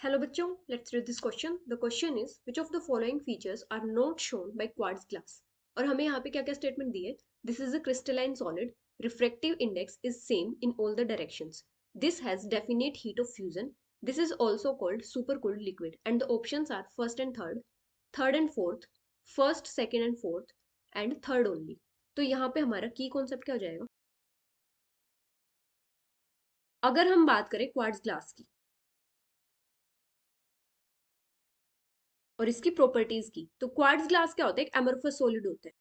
Hello बच्चों, let's read this question. The question is which of the following features are not shown by quartz glass? और हमें यहाँ पे क्या क्या स्टेटमेंट दी है? This is a crystalline solid. Refractive index is same in all the directions. This has definite heat of fusion. This is also called supercooled liquid. And the options are first and third, third and fourth, first, second and fourth, and third only. तो यहाँ पे हमारा की concept क्या हो जाएगा? अगर हम बात करें क्वार्ट्ज ग्लास की और इसकी प्रॉपर्टीज की, तो क्वार्ट्ज ग्लास क्या होता है? एक एमरफस सॉलिड होता है.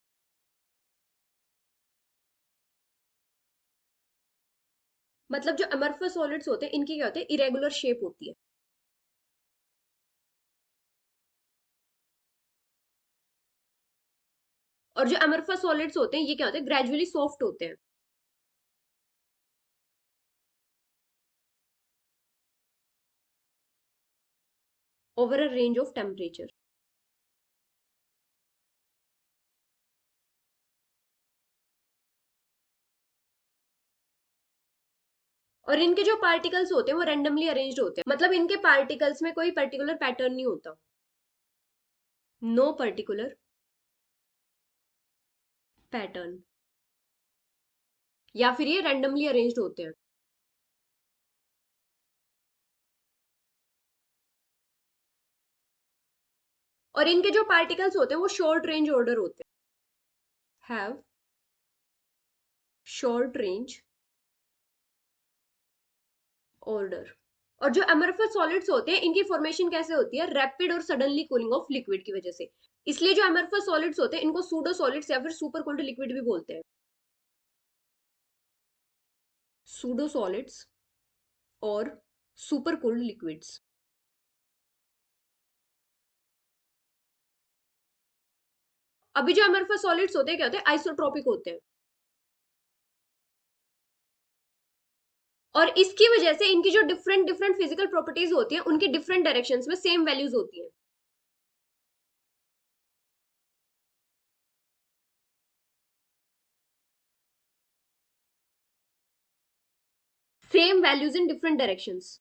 मतलब जो अमरफस सॉलिड्स होते हैं इनकी क्या होती है? इरेगुलर शेप होती है. और जो अमरफस सॉलिड्स होते हैं ये क्या होते हैं? ग्रेजुअली सॉफ्ट होते हैं. Over a range of temperature. और इनके जो पार्टिकल्स होते हैं वो रेंडमली अरेंज्ड होते हैं. मतलब इनके पार्टिकल्स में कोई पर्टिकुलर पैटर्न नहीं होता. No particular pattern. या फिर ये रेंडमली अरेंज्ड होते हैं. और इनके जो पार्टिकल्स होते हैं वो शॉर्ट रेंज ऑर्डर होते हैं. Have short range order. और जो अमरफस सॉलिड्स होते हैं इनकी फॉर्मेशन कैसे होती है? रैपिड और सडनली कूलिंग ऑफ लिक्विड की वजह से. इसलिए जो अमरफस सॉलिड्स होते हैं इनको सूडो सॉलिड्स या फिर सुपर कोल्ड लिक्विड भी बोलते हैं. सूडो सॉलिड्स और सुपर कोल्ड लिक्विड्स. अभी जो अमरफस सॉलिड्स होते हैं क्या होते हैं? आइसोट्रोपिक होते हैं. और इसकी वजह से इनकी जो डिफरेंट डिफरेंट फिजिकल प्रॉपर्टीज होती है उनकी डिफरेंट डायरेक्शंस में सेम वैल्यूज होती है. Same values in different directions.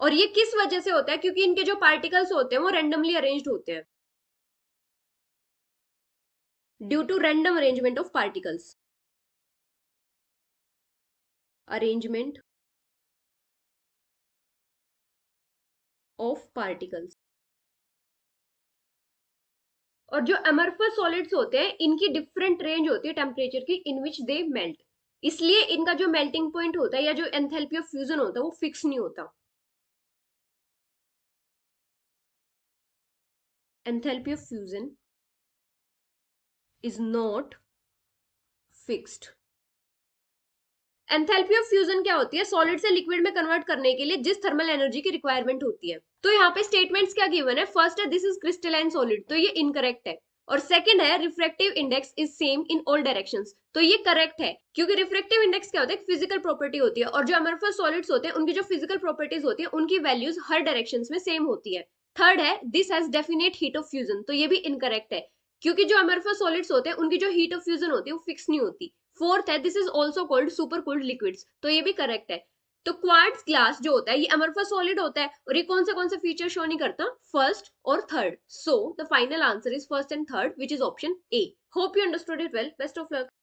और ये किस वजह से होता है? क्योंकि इनके जो पार्टिकल्स होते हैं वो रेंडमली अरेंज्ड होते हैं. Due to random arrangement of particles. Arrangement of particles. और जो अमरफस सॉलिड्स होते हैं इनकी डिफरेंट रेंज होती है टेम्परेचर की इन विच दे मेल्ट. इसलिए इनका जो मेल्टिंग पॉइंट होता है या जो एंथैल्पी ऑफ फ्यूजन होता है वो फिक्स नहीं होता. Enthalpy of fusion is not fixed. Enthalpy of fusion क्या होती है? सॉलिड से लिक्विड में कन्वर्ट करने के लिए जिस थर्मल एनर्जी की रिक्वायरमेंट होती है. तो यहाँ पे स्टेटमेंट्स क्या गिवन है? फर्स्ट है दिस इज क्रिस्टलाइन सॉलिड, तो ये इनकरेक्ट है. और सेकंड है refractive index is same in all directions, तो ये करेक्ट है. क्योंकि रिफ्रैक्टिव इंडेक्स क्या होता है? फिजिकल प्रॉपर्टी होती है. और जो अमरफस सॉलिड्स होते हैं उनकी जो फिजिकल प्रॉपर्टीज होती है उनकी वैल्यूज हर डायरेक्शंस में सेम होती है. थर्ड है this has definite heat of fusion, तो ये भी इनकरेक्ट है. क्योंकि जो अमरफस सॉलिड्स होते हैं उनकी जो हीट ऑफ फ्यूजन होती है वो फिक्स नहीं होती. फोर्थ है this is also called super cold liquids, तो ये भी करेक्ट है. तो क्वार्ट्ज ग्लास जो होता है ये अमरफस सॉलिड होता है और ये कौन से फीचर शो नहीं करता? फर्स्ट और third. So the final answer is first and third which is option A. Hope you understood it well. Best of luck.